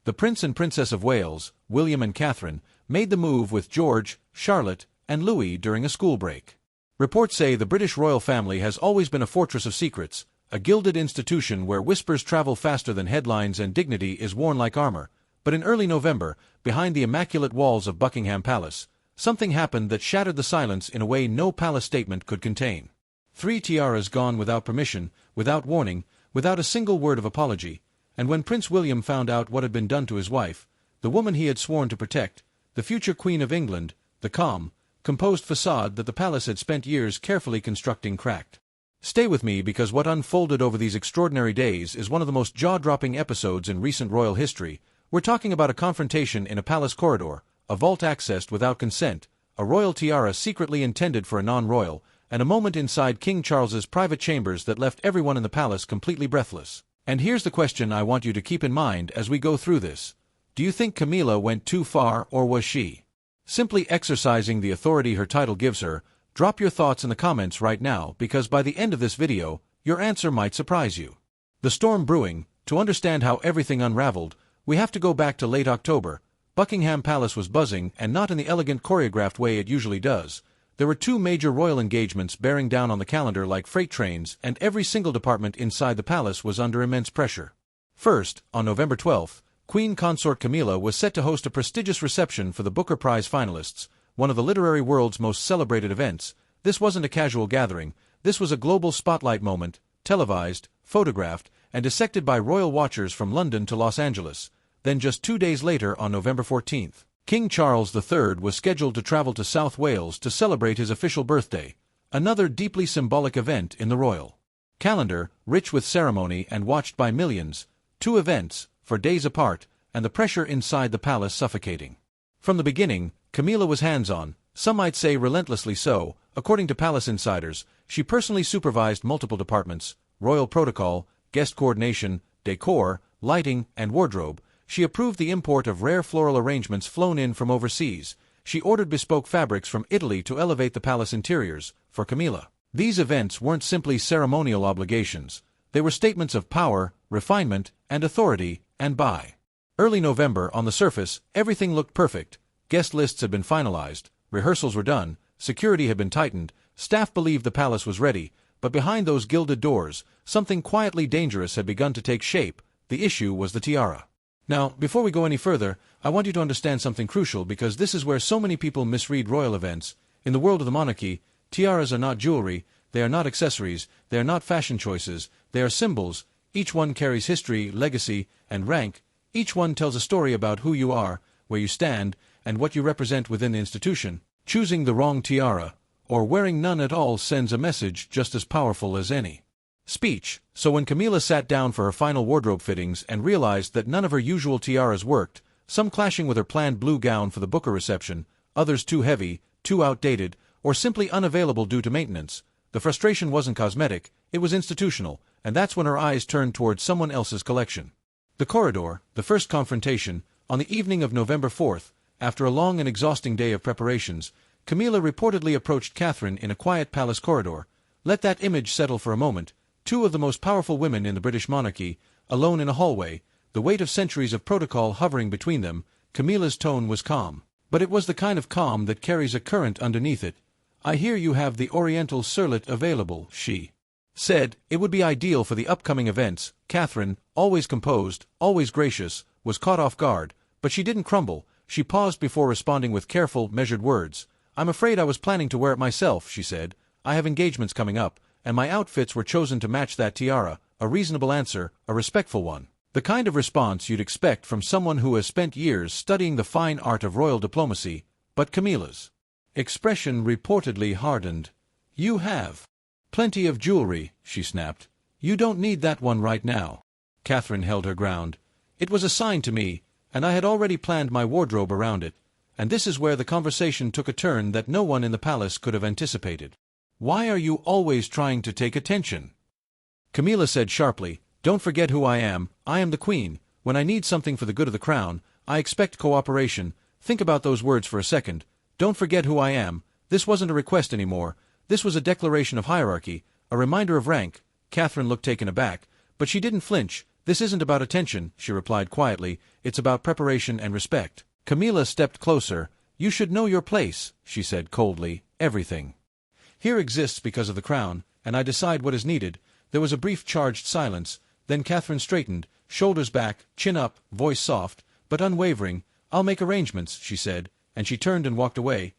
The Prince and Princess of Wales, William and Catherine, made the move with George, Charlotte, and Louis during a school break. Reports say the British royal family has always been a fortress of secrets, a gilded institution where whispers travel faster than headlines and dignity is worn like armor. But in early November, behind the immaculate walls of Buckingham Palace, something happened that shattered the silence in a way no palace statement could contain. 3 tiaras gone without permission, without warning, without a single word of apology, and when Prince William found out what had been done to his wife, the woman he had sworn to protect, the future Queen of England, the calm, composed facade that the palace had spent years carefully constructing cracked. Stay with me because what unfolded over these extraordinary days is one of the most jaw-dropping episodes in recent royal history. We're talking about a confrontation in a palace corridor, a vault accessed without consent, a royal tiara secretly intended for a non-royal, and a moment inside King Charles's private chambers that left everyone in the palace completely breathless. And here's the question I want you to keep in mind as we go through this. Do you think Camilla went too far, or was she simply exercising the authority her title gives her? Drop your thoughts in the comments right now because by the end of this video, your answer might surprise you. The storm brewing. To understand how everything unraveled, we have to go back to late October. Buckingham Palace was buzzing, and not in the elegant choreographed way it usually does. There were 2 major royal engagements bearing down on the calendar like freight trains, and every single department inside the palace was under immense pressure. First, on November 12th, Queen Consort Camilla was set to host a prestigious reception for the Booker Prize finalists, one of the literary world's most celebrated events. This wasn't a casual gathering, this was a global spotlight moment, televised, photographed, and dissected by royal watchers from London to Los Angeles. Then just 2 days later on November 14th, King Charles III was scheduled to travel to South Wales to celebrate his official birthday, another deeply symbolic event in the royal calendar, rich with ceremony and watched by millions. 2 events, for days apart, and the pressure inside the palace suffocating. From the beginning, Camilla was hands-on, some might say relentlessly so. According to palace insiders, she personally supervised multiple departments: royal protocol, guest coordination, decor, lighting, and wardrobe. She approved the import of rare floral arrangements flown in from overseas. She ordered bespoke fabrics from Italy to elevate the palace interiors. For Camilla, these events weren't simply ceremonial obligations. They were statements of power, refinement, and authority. And by early November, on the surface, everything looked perfect. Guest lists had been finalized, rehearsals were done, security had been tightened, staff believed the palace was ready. But behind those gilded doors, something quietly dangerous had begun to take shape. The issue was the tiara. Now, before we go any further, I want you to understand something crucial because this is where so many people misread royal events. In the world of the monarchy, tiaras are not jewelry, they are not accessories, they are not fashion choices, they are symbols. Each one carries history, legacy, and rank. Each one tells a story about who you are, where you stand, and what you represent within the institution. Choosing the wrong tiara, or wearing none at all, sends a message just as powerful as any speech. So when Camilla sat down for her final wardrobe fittings and realized that none of her usual tiaras worked, some clashing with her planned blue gown for the Booker reception, others too heavy, too outdated, or simply unavailable due to maintenance, the frustration wasn't cosmetic, it was institutional, and that's when her eyes turned towards someone else's collection. The corridor, the first confrontation, on the evening of November 4th, after a long and exhausting day of preparations, Camilla reportedly approached Catherine in a quiet palace corridor. Let that image settle for a moment. 2 of the most powerful women in the British monarchy, alone in a hallway, the weight of centuries of protocol hovering between them. Camilla's tone was calm, but it was the kind of calm that carries a current underneath it. "I hear you have the Oriental surlet available," she said. It would be ideal for the upcoming events. Catherine, always composed, always gracious, was caught off guard, but she didn't crumble. She paused before responding with careful, measured words. "I'm afraid I was planning to wear it myself," she said. "I have engagements coming up, and my outfits were chosen to match that tiara." A reasonable answer, a respectful one. The kind of response you'd expect from someone who has spent years studying the fine art of royal diplomacy. But Camilla's expression reportedly hardened. "You have plenty of jewelry," she snapped. "You don't need that one right now." Catherine held her ground. "It was assigned to me, and I had already planned my wardrobe around it." And this is where the conversation took a turn that no one in the palace could have anticipated. "Why are you always trying to take attention?" Camilla said sharply. "Don't forget who I am. I am the queen. When I need something for the good of the crown, I expect cooperation." Think about those words for a second. Don't forget who I am. This wasn't a request anymore. This was a declaration of hierarchy, a reminder of rank. Catherine looked taken aback, but she didn't flinch. This isn't about attention, she replied quietly, it's about preparation and respect. Camilla stepped closer. You should know your place, she said coldly, everything here exists because of the crown, and I decide what is needed. There was a brief charged silence, then Catherine straightened, shoulders back, chin up, voice soft, but unwavering. I'll make arrangements, she said, and she turned and walked away.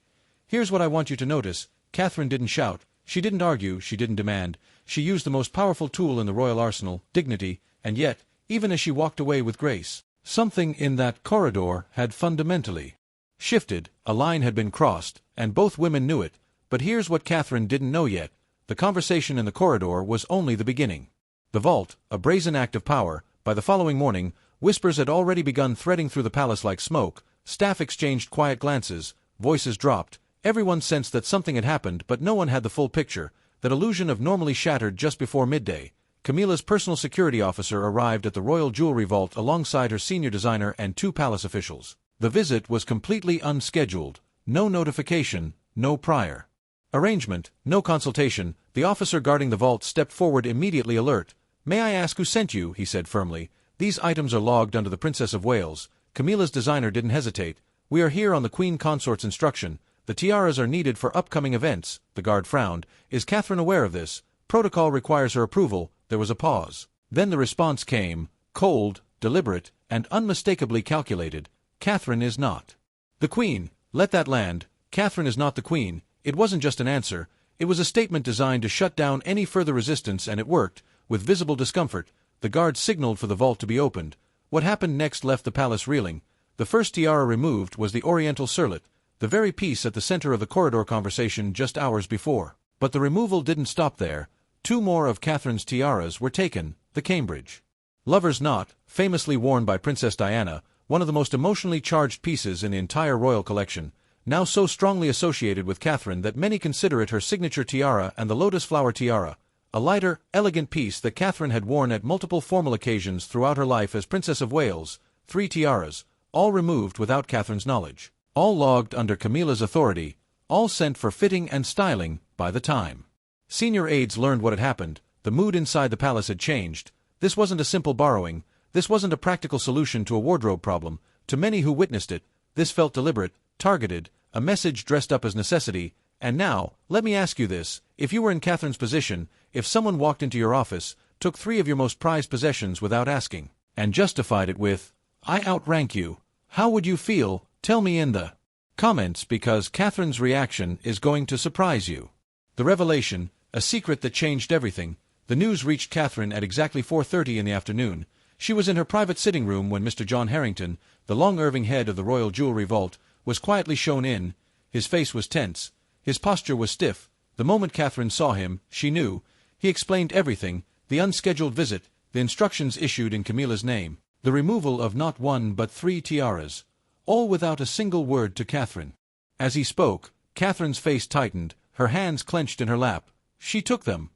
Here's what I want you to notice. Catherine didn't shout. She didn't argue, she didn't demand. She used the most powerful tool in the royal arsenal, dignity, and yet, even as she walked away with grace, something in that corridor had fundamentally shifted. A line had been crossed, and both women knew it. But here's what Catherine didn't know yet. The conversation in the corridor was only the beginning. The vault, a brazen act of power. By the following morning, whispers had already begun threading through the palace like smoke. Staff exchanged quiet glances, voices dropped. Everyone sensed that something had happened, but no one had the full picture. That illusion of normally shattered just before midday. Camilla's personal security officer arrived at the royal jewelry vault alongside her senior designer and 2 palace officials. The visit was completely unscheduled. No notification, no prior arrangement, no consultation. The officer guarding the vault stepped forward immediately, alert. May I ask who sent you? He said firmly. These items are logged under the Princess of Wales. Camilla's designer didn't hesitate. We are here on the Queen Consort's instruction. The tiaras are needed for upcoming events. The guard frowned. Is Catherine aware of this? Protocol requires her approval. There was a pause. Then the response came, cold, deliberate, and unmistakably calculated. Catherine is not the Queen. Let that land. Catherine is not the Queen. It wasn't just an answer. It was a statement designed to shut down any further resistance, and it worked. With visible discomfort, the guard signaled for the vault to be opened. What happened next left the palace reeling. The first tiara removed was the Oriental circlet, the very piece at the center of the corridor conversation just hours before. But the removal didn't stop there. 2 more of Catherine's tiaras were taken, the Cambridge lover's knot, famously worn by Princess Diana, one of the most emotionally charged pieces in the entire royal collection, now so strongly associated with Catherine that many consider it her signature tiara, and the lotus flower tiara, a lighter, elegant piece that Catherine had worn at multiple formal occasions throughout her life as Princess of Wales. 3 tiaras, all removed without Catherine's knowledge, all logged under Camilla's authority, all sent for fitting and styling. By the time senior aides learned what had happened, the mood inside the palace had changed. This wasn't a simple borrowing. This wasn't a practical solution to a wardrobe problem. To many who witnessed it, this felt deliberate, targeted, a message dressed up as necessity. And now, let me ask you this. If you were in Catherine's position, if someone walked into your office, took 3 of your most prized possessions without asking, and justified it with, I outrank you, how would you feel? Tell me in the comments, because Catherine's reaction is going to surprise you. The revelation, a secret that changed everything. The news reached Catherine at exactly 4:30 in the afternoon. She was in her private sitting room when Mr. John Harrington, the long-Irving head of the Royal Jewelry Vault, was quietly shown in. His face was tense. His posture was stiff. The moment Catherine saw him, she knew. He explained everything, the unscheduled visit, the instructions issued in Camilla's name, the removal of not 1 but 3 tiaras, all without a single word to Catherine. As he spoke, Catherine's face tightened, her hands clenched in her lap. She took them,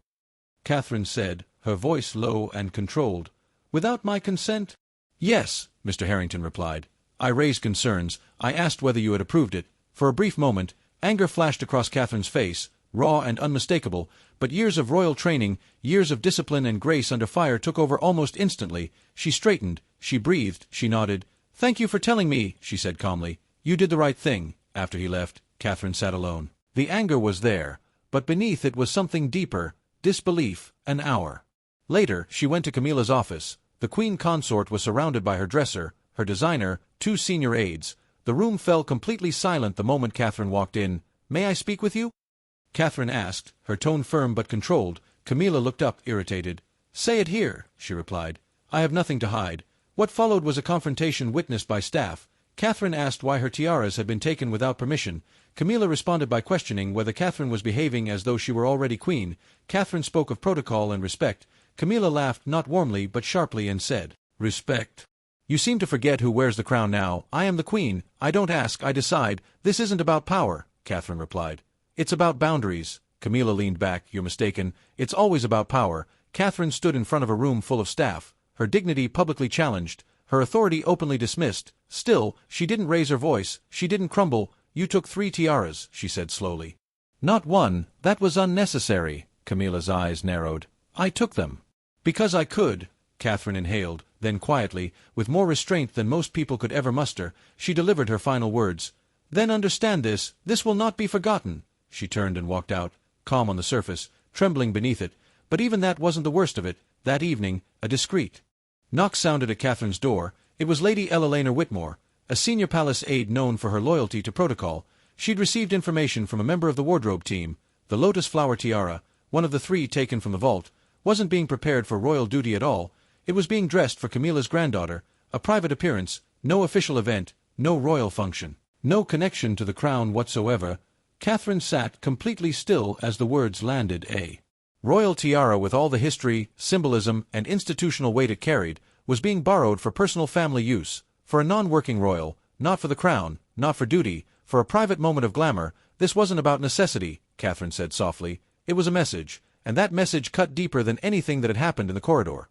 Catherine said, her voice low and controlled. Without my consent? Yes, Mr. Harrington replied. I raised concerns. I asked whether you had approved it. For a brief moment, anger flashed across Catherine's face, raw and unmistakable, but years of royal training, years of discipline and grace under fire took over almost instantly. She straightened, she breathed, she nodded. Thank you for telling me, she said calmly. You did the right thing. After he left, Catherine sat alone. The anger was there, but beneath it was something deeper, disbelief. An hour later, she went to Camilla's office. The Queen Consort was surrounded by her dresser, her designer, 2 senior aides. The room fell completely silent the moment Catherine walked in. May I speak with you? Catherine asked, her tone firm but controlled. Camilla looked up, irritated. Say it here, she replied. I have nothing to hide. What followed was a confrontation witnessed by staff. Catherine asked why her tiaras had been taken without permission. Camilla responded by questioning whether Catherine was behaving as though she were already queen. Catherine spoke of protocol and respect. Camilla laughed, not warmly but sharply, and said, Respect? You seem to forget who wears the crown now. I am the queen. I don't ask, I decide. This isn't about power, Catherine replied. It's about boundaries. Camilla leaned back. You're mistaken. It's always about power. Catherine stood in front of a room full of staff, her dignity publicly challenged, her authority openly dismissed. Still, she didn't raise her voice. She didn't crumble. You took 3 tiaras, she said slowly. Not 1. That was unnecessary. Camilla's eyes narrowed. I took them. Because I could. Catherine inhaled, then quietly, with more restraint than most people could ever muster, she delivered her final words. "Then understand this will not be forgotten." She turned and walked out, calm on the surface, trembling beneath it, but even that wasn't the worst of it. That evening, a discreet knock sounded at Catherine's door. It was Lady Elena Whitmore, a senior palace aide known for her loyalty to protocol. She'd received information from a member of the wardrobe team. The lotus flower tiara, one of the 3 taken from the vault, wasn't being prepared for royal duty at all. It was being dressed for Camilla's granddaughter, a private appearance, no official event, no royal function, no connection to the crown whatsoever. Catherine sat completely still as the words landed. A royal tiara with all the history, symbolism, and institutional weight it carried was being borrowed for personal family use, for a non-working royal, not for the crown, not for duty, for a private moment of glamour. This wasn't about necessity, Catherine said softly. It was a message, and that message cut deeper than anything that had happened in the corridor.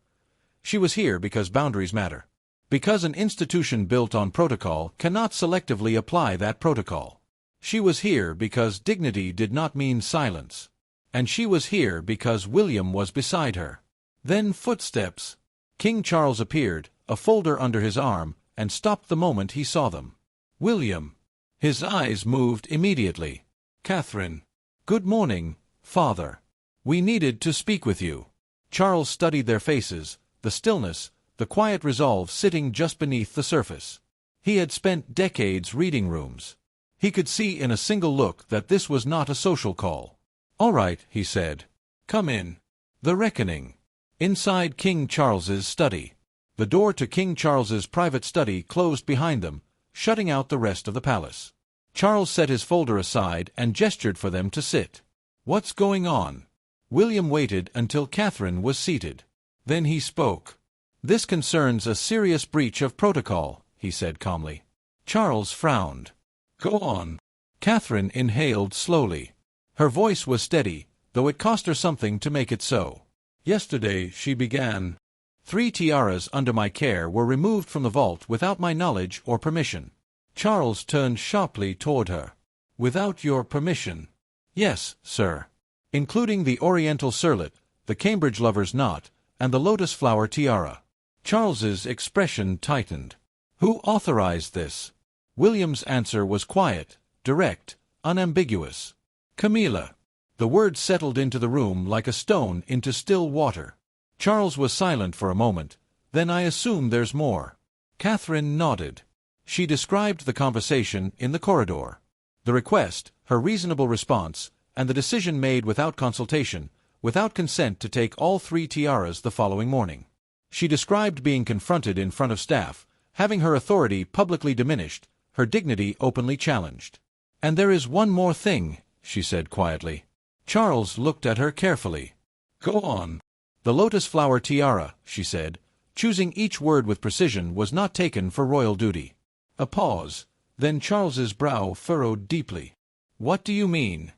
She was here because boundaries matter. Because an institution built on protocol cannot selectively apply that protocol. She was here because dignity did not mean silence. And she was here because William was beside her. Then footsteps. King Charles appeared, a folder under his arm, and stopped the moment he saw them. William. His eyes moved immediately. Catherine. Good morning, Father. We needed to speak with you. Charles studied their faces, the stillness, the quiet resolve sitting just beneath the surface. He had spent decades reading rooms. He could see in a single look that this was not a social call. "All right," he said. "Come in." The reckoning. Inside King Charles's study. The door to King Charles's private study closed behind them, shutting out the rest of the palace. Charles set his folder aside and gestured for them to sit. "What's going on?" William waited until Catherine was seated. Then he spoke. "This concerns a serious breach of protocol," he said calmly. Charles frowned. "Go on." Catherine inhaled slowly. Her voice was steady, though it cost her something to make it so. "Yesterday," she began, 3 tiaras under my care were removed from the vault without my knowledge or permission." Charles turned sharply toward her. "Without your permission?" "Yes, sir. Including the Oriental circlet, the Cambridge lover's knot, and the lotus flower tiara." Charles's expression tightened. "Who authorized this?" William's answer was quiet, direct, unambiguous. "Camilla." The word settled into the room like a stone into still water. Charles was silent for a moment. "Then I assume there's more." Catherine nodded. She described the conversation in the corridor. The request, her reasonable response, and the decision made without consultation, without consent to take all 3 tiaras the following morning. She described being confronted in front of staff, having her authority publicly diminished, her dignity openly challenged. "And there is one more thing," she said quietly. Charles looked at her carefully. "Go on." "The lotus flower tiara," she said, choosing each word with precision, "was not taken for royal duty." A pause. Then Charles's brow furrowed deeply. "What do you mean?"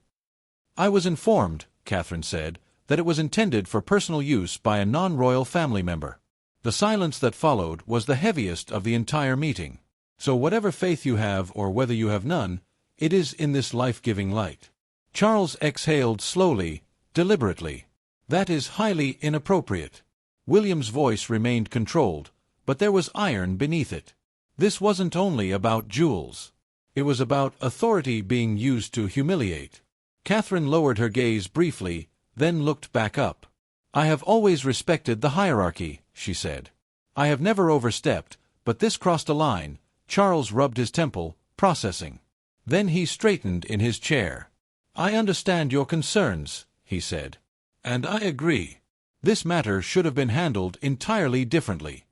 "I was informed," Catherine said, "that it was intended for personal use by a non-royal family member." The silence that followed was the heaviest of the entire meeting. "So whatever faith you have or whether you have none, it is in this life-giving light." Charles exhaled slowly, deliberately. "That is highly inappropriate." William's voice remained controlled, but there was iron beneath it. This wasn't only about jewels. It was about authority being used to humiliate. Catherine lowered her gaze briefly, then looked back up. "I have always respected the hierarchy," she said. "I have never overstepped, but this crossed a line." Charles rubbed his temple, processing. Then he straightened in his chair. "I understand your concerns," he said. "And I agree. This matter should have been handled entirely differently."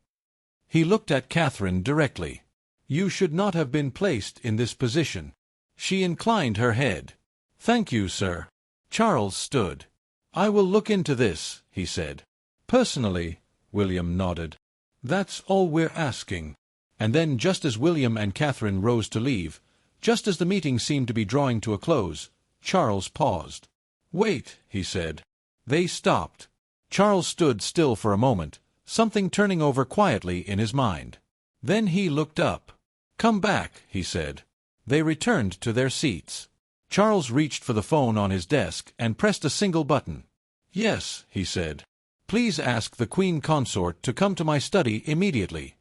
He looked at Catherine directly. "You should not have been placed in this position." She inclined her head. "Thank you, sir." Charles stood. "I will look into this," he said. "Personally," William nodded. "That's all we're asking." And then, just as William and Catherine rose to leave, just as the meeting seemed to be drawing to a close, Charles paused. "Wait," he said. They stopped. Charles stood still for a moment, something turning over quietly in his mind. Then he looked up. "Come back," he said. They returned to their seats. Charles reached for the phone on his desk and pressed a single button. "Yes," he said. Please ask the Queen Consort to come to my study immediately."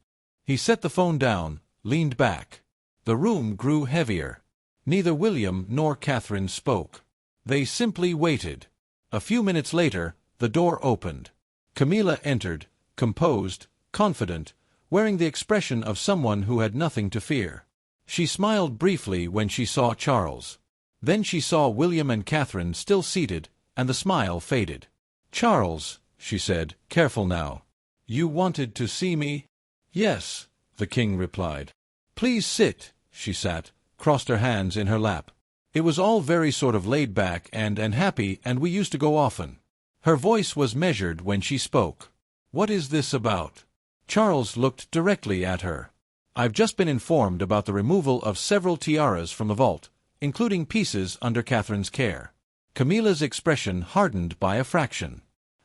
He set the phone down, leaned back. The room grew heavier. Neither William nor Catherine spoke. They simply waited. A few minutes later, the door opened. Camilla entered, composed, confident, wearing the expression of someone who had nothing to fear. She smiled briefly when she saw Charles. Then she saw William and Catherine still seated, and the smile faded. "Charles," she said, "careful now. You wanted to see me?" "Yes," the king replied. "Please sit." She sat, crossed her hands in her lap. "It was all very sort of laid back and happy, and we used to go often." Her voice was measured when she spoke. "What is this about?" Charles looked directly at her. "I've just been informed about the removal of several tiaras from the vault, including pieces under Catherine's care." Camilla's expression hardened by a fraction.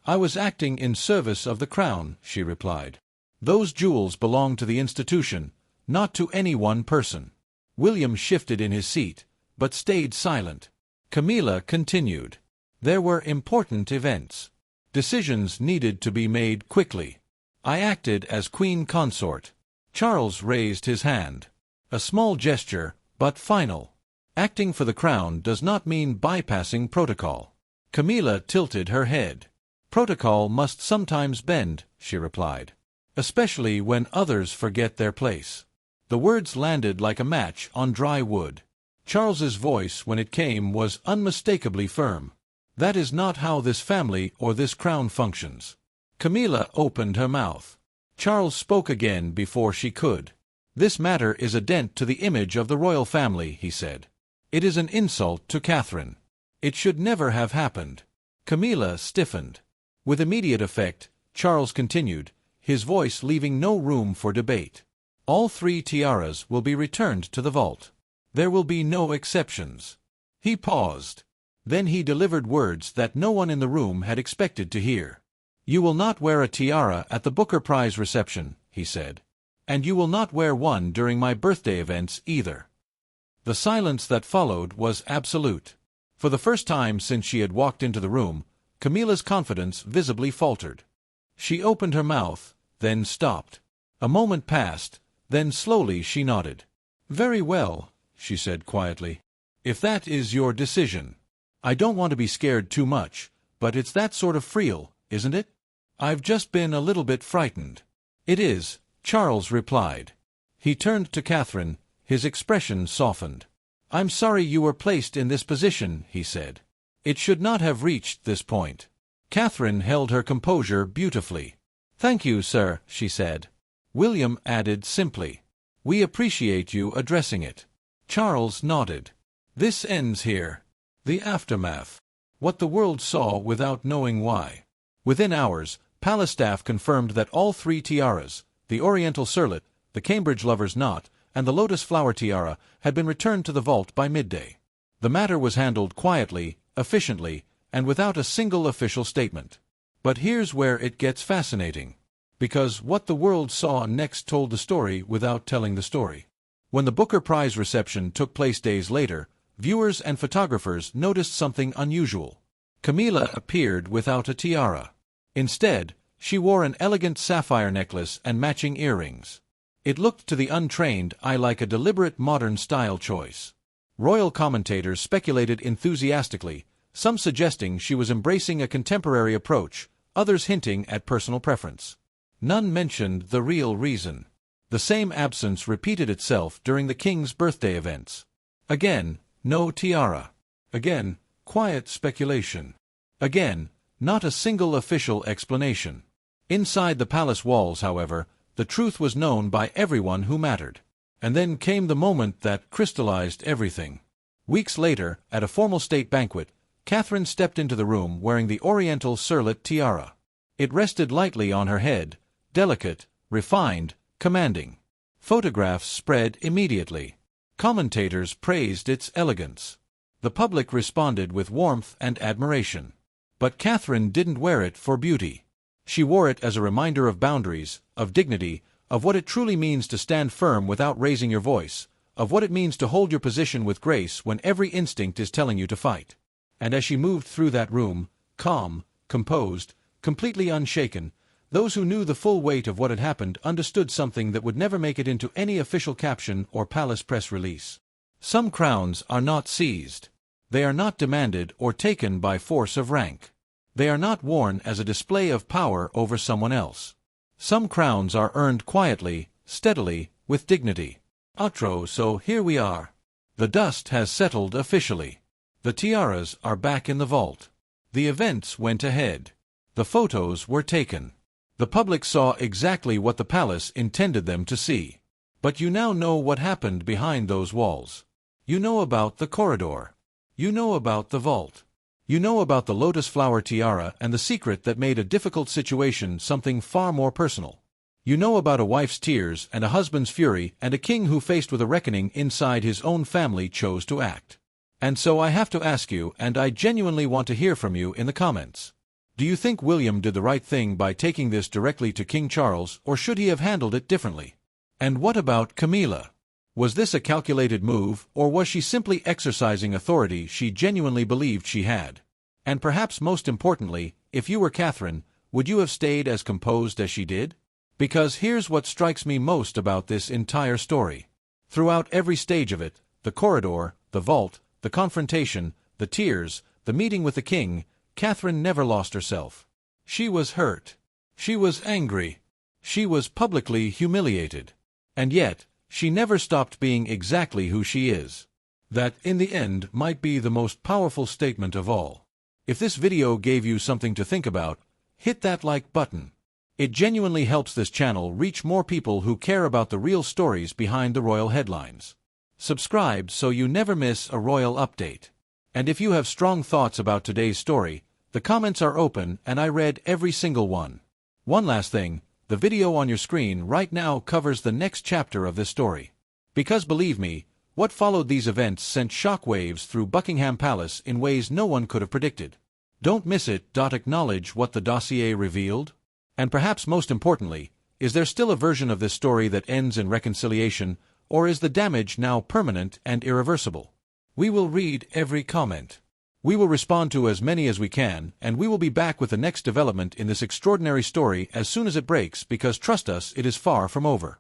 "I was acting in service of the crown," she replied. "Those jewels belong to the institution, not to any one person." William shifted in his seat, but stayed silent. Camilla continued. "There were important events. Decisions needed to be made quickly. I acted as Queen Consort." Charles raised his hand. A small gesture, but final. Acting for the crown does not mean bypassing protocol. Camilla tilted her head. "Protocol must sometimes bend," she replied. "Especially when others forget their place." The words landed like a match on dry wood. Charles's voice, when it came, was unmistakably firm. "That is not how this family or this crown functions." Camilla opened her mouth. Charles spoke again before she could. "This matter is a dent to the image of the royal family," he said. "It is an insult to Catherine. It should never have happened." Camilla stiffened. With immediate effect, Charles continued, his voice leaving no room for debate. "All 3 tiaras will be returned to the vault. There will be no exceptions." He paused. Then he delivered words that no one in the room had expected to hear. "You will not wear a tiara at the Booker Prize reception," he said. "And you will not wear one during my birthday events either." The silence that followed was absolute. For the first time since she had walked into the room, Camilla's confidence visibly faltered. She opened her mouth, then stopped. A moment passed, then slowly she nodded. "Very well," she said quietly. "If that is your decision. I don't want to be scared too much, but it's that sort of friel, isn't it? I've just been a little bit frightened." "It is," Charles replied. He turned to Catherine, his expression softened. "I'm sorry you were placed in this position," he said. "It should not have reached this point." Catherine held her composure beautifully. "Thank you, sir," she said. William added simply, "We appreciate you addressing it." Charles nodded. "This ends here. The aftermath. What the world saw without knowing why." Within hours, palace staff confirmed that all 3 tiaras, the Oriental Surlet, the Cambridge Lover's Knot, and the Lotus Flower Tiara, had been returned to the vault by midday. The matter was handled quietly, efficiently, and without a single official statement. But here's where it gets fascinating. Because what the world saw next told the story without telling the story. When the Booker Prize reception took place days later, viewers and photographers noticed something unusual. Camilla appeared without a tiara. Instead, she wore an elegant sapphire necklace and matching earrings. It looked to the untrained eye like a deliberate modern style choice. Royal commentators speculated enthusiastically, some suggesting she was embracing a contemporary approach, others hinting at personal preference. None mentioned the real reason. The same absence repeated itself during the king's birthday events. Again, no tiara. Again, quiet speculation. Again, not a single official explanation. Inside the palace walls, however, the truth was known by everyone who mattered. And then came the moment that crystallized everything. Weeks later, at a formal state banquet, Catherine stepped into the room wearing the Oriental Surlet tiara. It rested lightly on her head, delicate, refined, commanding. Photographs spread immediately. Commentators praised its elegance. The public responded with warmth and admiration. But Catherine didn't wear it for beauty. She wore it as a reminder of boundaries, of dignity, of what it truly means to stand firm without raising your voice, of what it means to hold your position with grace when every instinct is telling you to fight. And as she moved through that room, calm, composed, completely unshaken. Those who knew the full weight of what had happened understood something that would never make it into any official caption or palace press release. Some crowns are not seized. They are not demanded or taken by force of rank. They are not worn as a display of power over someone else. Some crowns are earned quietly, steadily, with dignity. Outro. So here we are. The dust has settled officially. The tiaras are back in the vault. The events went ahead. The photos were taken. The public saw exactly what the palace intended them to see. But you now know what happened behind those walls. You know about the corridor. You know about the vault. You know about the lotus flower tiara and the secret that made a difficult situation something far more personal. You know about a wife's tears and a husband's fury and a king who, faced with a reckoning inside his own family, chose to act. And so I have to ask you, and I genuinely want to hear from you in the comments. Do you think William did the right thing by taking this directly to King Charles, or should he have handled it differently? And what about Camilla? Was this a calculated move, or was she simply exercising authority she genuinely believed she had? And perhaps most importantly, if you were Catherine, would you have stayed as composed as she did? Because here's what strikes me most about this entire story. Throughout every stage of it, the corridor, the vault, the confrontation, the tears, the meeting with the king, Catherine never lost herself. She was hurt. She was angry. She was publicly humiliated. And yet, she never stopped being exactly who she is. That, in the end, might be the most powerful statement of all. If this video gave you something to think about, hit that like button. It genuinely helps this channel reach more people who care about the real stories behind the royal headlines. Subscribe so you never miss a royal update. And if you have strong thoughts about today's story, the comments are open and I read every single one. One last thing, the video on your screen right now covers the next chapter of this story. Because believe me, what followed these events sent shockwaves through Buckingham Palace in ways no one could have predicted. Don't miss it. Acknowledge what the dossier revealed. And perhaps most importantly, is there still a version of this story that ends in reconciliation, or is the damage now permanent and irreversible? We will read every comment. We will respond to as many as we can, and we will be back with the next development in this extraordinary story as soon as it breaks, because trust us, it is far from over.